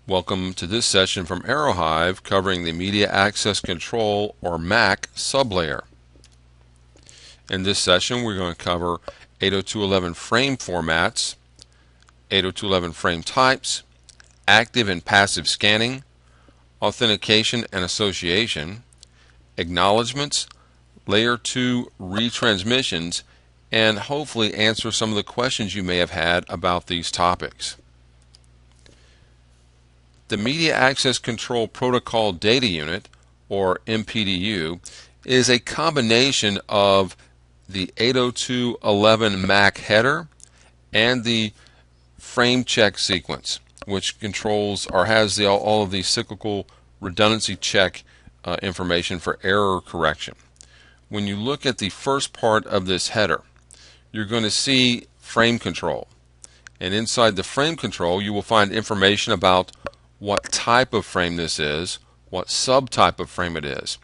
Welcome to this session from Aerohive covering the Media Access Control or MAC Sublayer. In this session we're going to cover 802.11 frame formats, 802.11 frame types, active and passive scanning, authentication and association, acknowledgements, layer 2 retransmissions, and hopefully answer some of the questions you may have had about these topics. The Media Access Control Protocol Data Unit, or MPDU, is a combination of the 802.11 MAC header and the frame check sequence, which controls or has all of the cyclical redundancy check information for error correction. When you look at the first part of this header, you're going to see frame control. And inside the frame control, you will find information about what type of frame this is, what subtype of frame it is.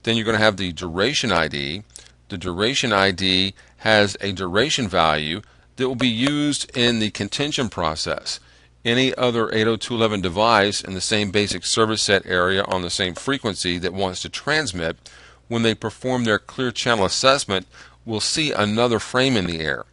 Then you're going to have the duration ID. The duration ID has a duration value that will be used in the contention process. Any other 802.11 device in the same basic service set area on the same frequency that wants to transmit, when they perform their clear channel assessment, will see another frame in the air.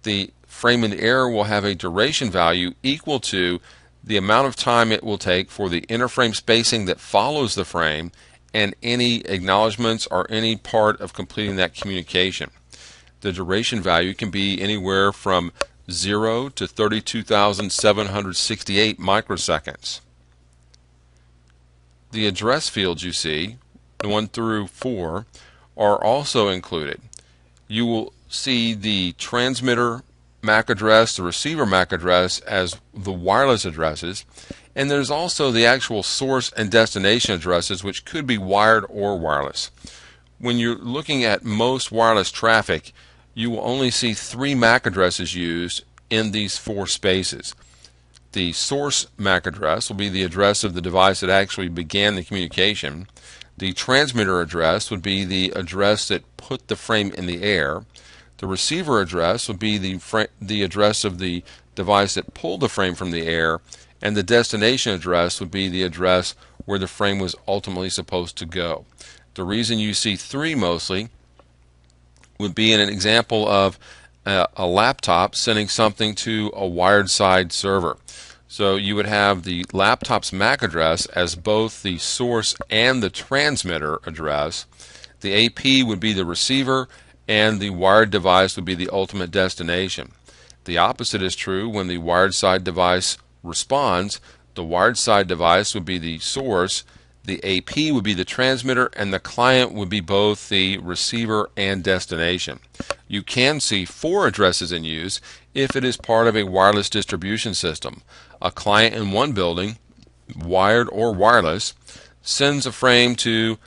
The frame in the air will have a duration value equal to the amount of time it will take for the interframe spacing that follows the frame and any acknowledgments or any part of completing that communication. The duration value can be anywhere from 0 to 32,768 microseconds. The address fields you see, 1 through 4, are also included. You will see the transmitter MAC address, the receiver MAC address as the wireless addresses, and there's also the actual source and destination addresses, which could be wired or wireless. When you're looking at most wireless traffic, you will only see 3 MAC addresses used in these 4 spaces. The source MAC address will be the address of the device that actually began the communication. The transmitter address would be the address that put the frame in the air. The receiver address would be the address of the device that pulled the frame from the air, and the destination address would be the address where the frame was ultimately supposed to go. The reason you see 3 mostly would be in an example of a laptop sending something to a wired side server. So you would have the laptop's MAC address as both the source and the transmitter address. The AP would be the receiver, and the wired device would be the ultimate destination. The opposite is true when the wired side device responds. The wired side device would be the source, the AP would be the transmitter, and the client would be both the receiver and destination. You can see 4 addresses in use if it is part of a wireless distribution system. A client in one building, wired or wireless, sends a frame to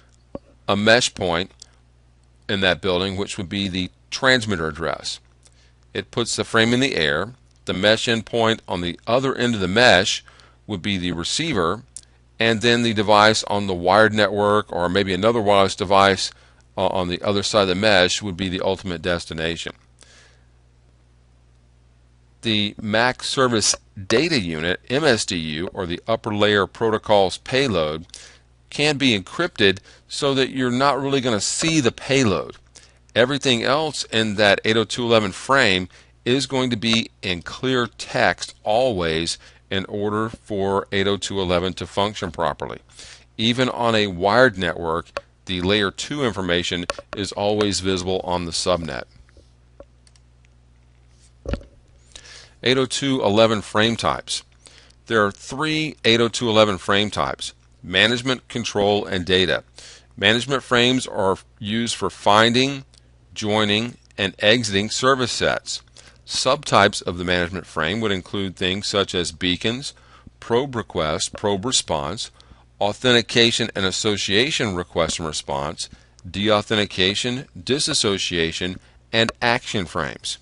a mesh point in that building, which would be the transmitter address. It puts the frame in the air. The mesh endpoint on the other end of the mesh would be the receiver, and then the device on the wired network or maybe another wireless device on the other side of the mesh would be the ultimate destination. The MAC Service Data Unit, MSDU, or the Upper Layer Protocols Payload, can be encrypted so that you're not really going to see the payload. Everything else in that 802.11 frame is going to be in clear text always in order for 802.11 to function properly. Even on a wired network, the layer 2 information is always visible on the subnet. 802.11 frame types. There are 3 802.11 frame types: management, control, and data. Management frames are used for finding, joining, and exiting service sets. Subtypes of the management frame would include things such as beacons, probe request, probe response, authentication and association request and response, deauthentication, disassociation, and action frames.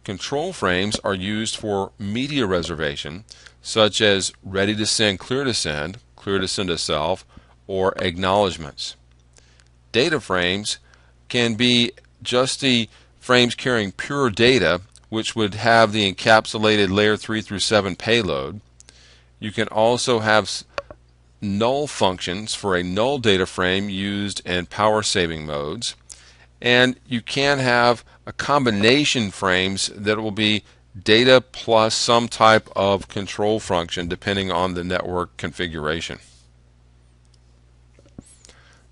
Control frames are used for media reservation, such as ready to send, clear to send to self, or acknowledgements. Data frames can be just the frames carrying pure data, which would have the encapsulated layer 3 through 7 payload. You can also have null functions for a null data frame used in power saving modes. And you can have a combination frames that will be data plus some type of control function depending on the network configuration.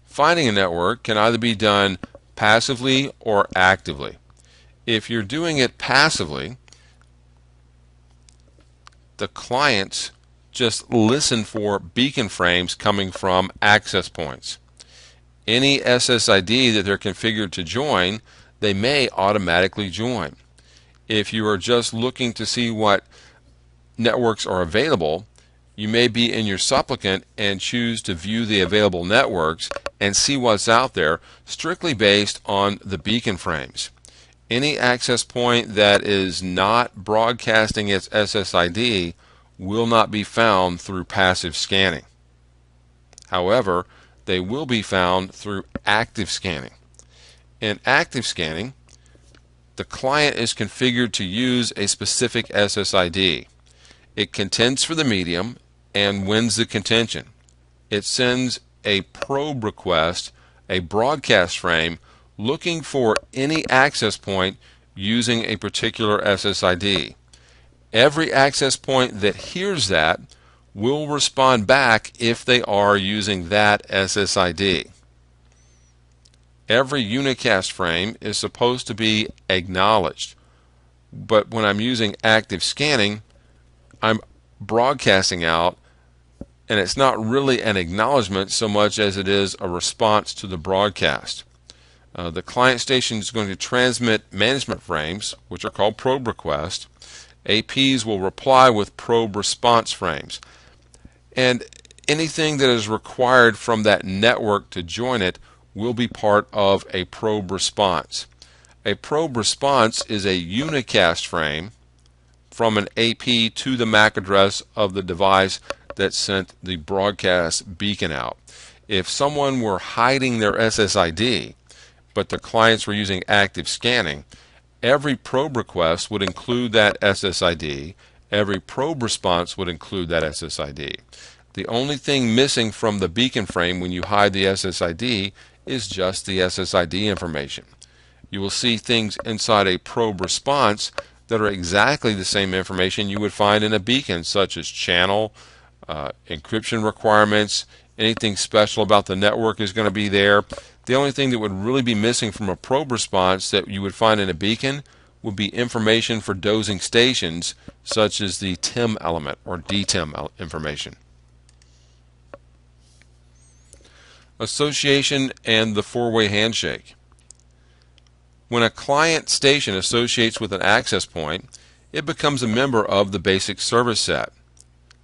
Finding a network can either be done passively or actively. If you're doing it passively, the clients just listen for beacon frames coming from access points. Any SSID that they're configured to join, they may automatically join. If you are just looking to see what networks are available, you may be in your supplicant and choose to view the available networks and see what's out there strictly based on the beacon frames. Any access point that is not broadcasting its SSID will not be found through passive scanning. However, they will be found through active scanning. In active scanning, the client is configured to use a specific SSID. It contends for the medium and wins the contention. It sends a probe request, a broadcast frame, looking for any access point using a particular SSID. Every access point that hears that will respond back if they are using that SSID. Every unicast frame is supposed to be acknowledged, but when I'm using active scanning, I'm broadcasting out, and it's not really an acknowledgement so much as it is a response to the broadcast. The client station is going to transmit management frames, which are called probe requests. APs will reply with probe response frames. And anything that is required from that network to join it will be part of a probe response. A probe response is a unicast frame from an AP to the MAC address of the device that sent the broadcast beacon out. If someone were hiding their SSID, but the clients were using active scanning, every probe request would include that SSID. Every probe response would include that SSID. The only thing missing from the beacon frame when you hide the SSID is just the SSID information. You will see things inside a probe response that are exactly the same information you would find in a beacon, such as channel, encryption requirements, anything special about the network is going to be there. The only thing that would really be missing from a probe response that you would find in a beacon would be information for dosing stations, such as the TIM element or DTIM information. Association and the four-way handshake. When a client station associates with an access point, it becomes a member of the basic service set.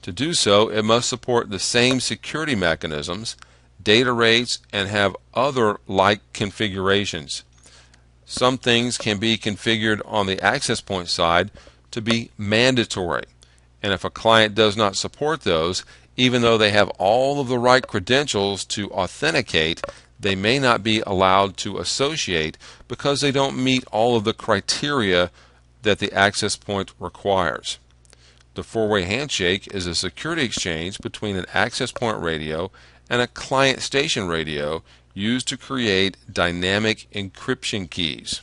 To do so, it must support the same security mechanisms, data rates, and have other like configurations. Some things can be configured on the access point side to be mandatory, and if a client does not support those, even though they have all of the right credentials to authenticate, they may not be allowed to associate because they don't meet all of the criteria that the access point requires. The four-way handshake is a security exchange between an access point radio and a client station radio used to create dynamic encryption keys.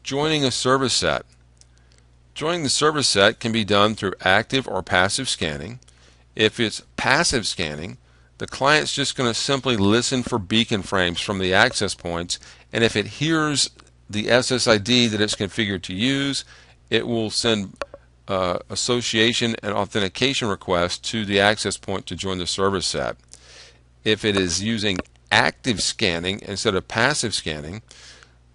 Joining a service set. Joining the service set can be done through active or passive scanning. If it's passive scanning, the client's just going to simply listen for beacon frames from the access points, and if it hears the SSID that it's configured to use, it will send association and authentication requests to the access point to join the service set. If it is using active scanning instead of passive scanning,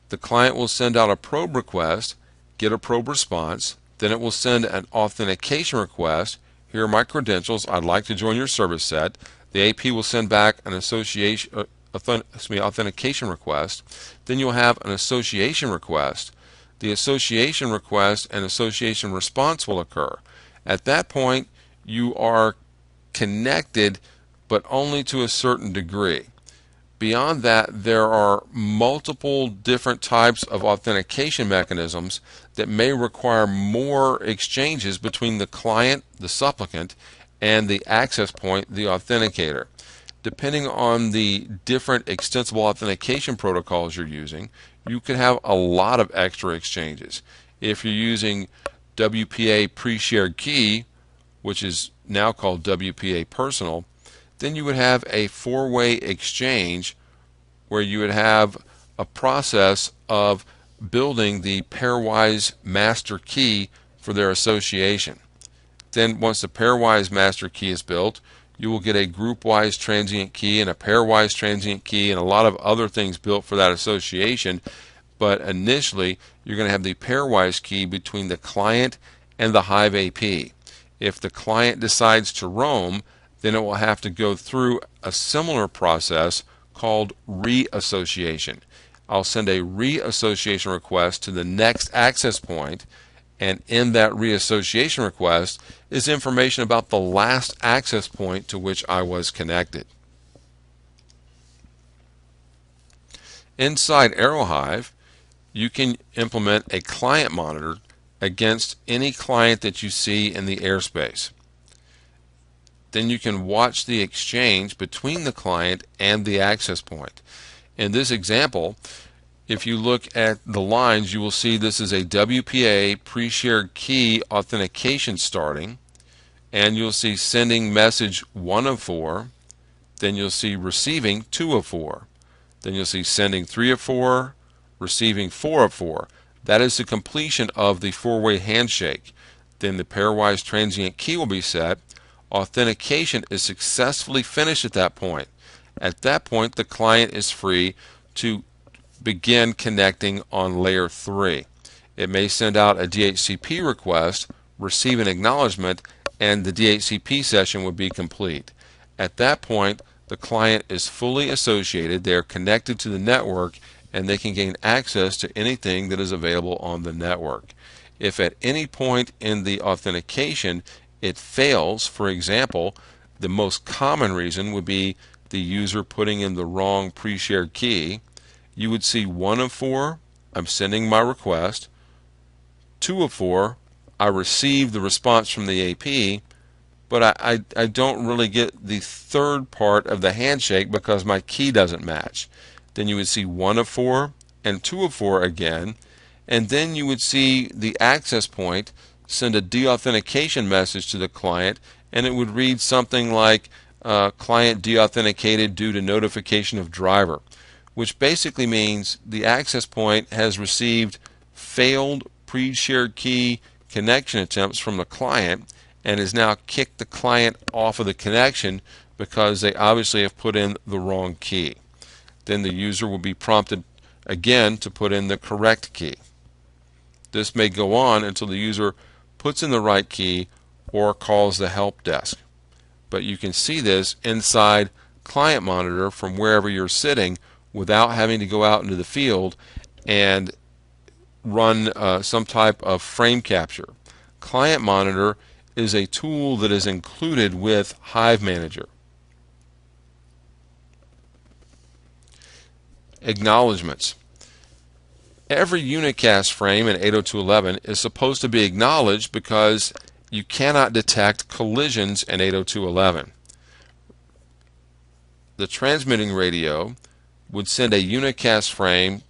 the client will send out a probe request, get a probe response, then it will send an authentication request. Here are my credentials, I'd like to join your service set. The AP will send back an authentication request. Then you'll have an association request. The association request and association response will occur. At that point, you are connected, but only to a certain degree. Beyond that, there are multiple different types of authentication mechanisms that may require more exchanges between the client, the supplicant, and the access point, the authenticator. Depending on the different extensible authentication protocols you're using, you could have a lot of extra exchanges. If you're using WPA pre-shared key, which is now called WPA personal, then you would have a four-way exchange where you would have a process of building the pairwise master key for their association. Then once the pairwise master key is built, you will get a group-wise transient key and a pairwise transient key and a lot of other things built for that association. But initially, you're going to have the pairwise key between the client and the Hive AP. If the client decides to roam, then it will have to go through a similar process called reassociation. I'll send a reassociation request to the next access point, and in that reassociation request is information about the last access point to which I was connected. Inside Aerohive, you can implement a client monitor against any client that you see in the airspace. Then you can watch the exchange between the client and the access point. In this example, if you look at the lines, you will see this is a WPA pre-shared key authentication starting, and you'll see sending message 1 of 4, then you'll see receiving 2 of 4, then you'll see sending 3 of 4, receiving 4 of 4. That is the completion of the four-way handshake. Then the pairwise transient key will be set. Authentication is successfully finished at that point. At that point, the client is free to begin connecting on layer 3. It may send out a DHCP request, receive an acknowledgement, and the DHCP session would be complete. At that point, the client is fully associated, they are connected to the network, and they can gain access to anything that is available on the network. If at any point in the authentication it fails, for example, the most common reason would be the user putting in the wrong pre-shared key, you would see 1 of 4, I'm sending my request, 2 of 4, I received the response from the AP, but I don't really get the third part of the handshake because my key doesn't match. Then you would see 1 of 4 and 2 of 4 again, and then you would see the access point send a deauthentication message to the client, and it would read something like client deauthenticated due to notification of driver, which basically means the access point has received failed pre-shared key connection attempts from the client and has now kicked the client off of the connection because they obviously have put in the wrong key. Then the user will be prompted again to put in the correct key. This may go on until the user puts in the right key or calls the help desk. But you can see this inside Client Monitor from wherever you're sitting without having to go out into the field and run some type of frame capture. Client Monitor is a tool that is included with Hive Manager. Acknowledgements. Every unicast frame in 802.11 is supposed to be acknowledged because you cannot detect collisions in 802.11. The transmitting radio would send a unicast frame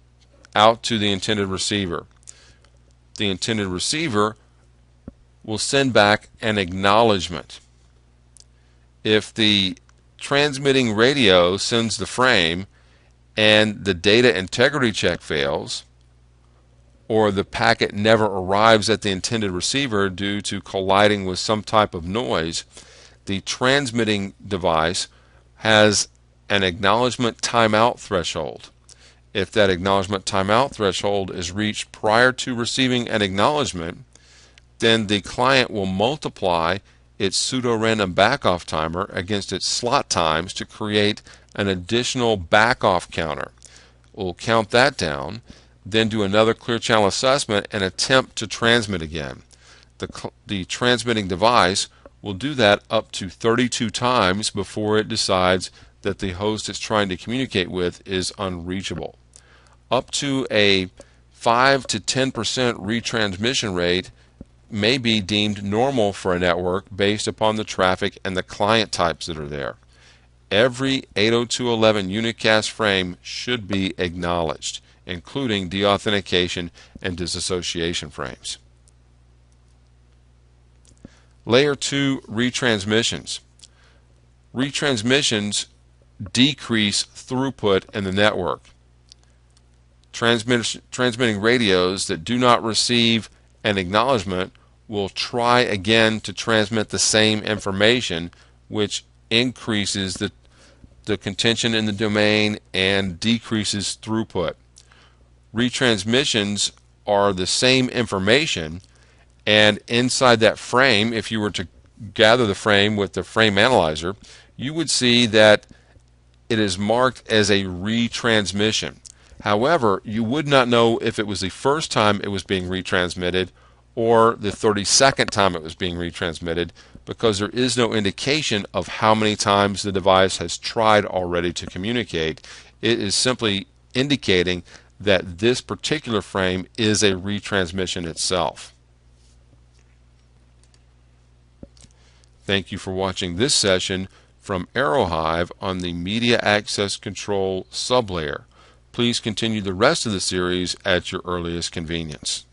out to the intended receiver. The intended receiver will send back an acknowledgement. If the transmitting radio sends the frame and the data integrity check fails, or the packet never arrives at the intended receiver due to colliding with some type of noise, the transmitting device has an acknowledgement timeout threshold. If that acknowledgement timeout threshold is reached prior to receiving an acknowledgement, then the client will multiply its pseudo-random backoff timer against its slot times to create an additional backoff counter. We'll count that down, then do another clear channel assessment and attempt to transmit again. The transmitting device will do that up to 32 times before it decides that the host is trying to communicate with is unreachable. Up to a 5 to 10% retransmission rate may be deemed normal for a network based upon the traffic and the client types that are there. Every 802.11 unicast frame should be acknowledged, including deauthentication and disassociation frames. Layer 2 retransmissions. Retransmissions decrease throughput in the network. Transmitting radios that do not receive an acknowledgement will try again to transmit the same information, which increases the contention in the domain and decreases throughput. Retransmissions are the same information, and inside that frame, if you were to gather the frame with the frame analyzer, you would see that it is marked as a retransmission. However, you would not know if it was the first time it was being retransmitted or the 32nd time it was being retransmitted, because there is no indication of how many times the device has tried already to communicate. It is simply indicating that this particular frame is a retransmission itself. Thank you for watching this session from Aerohive on the Media Access Control sublayer. Please continue the rest of the series at your earliest convenience.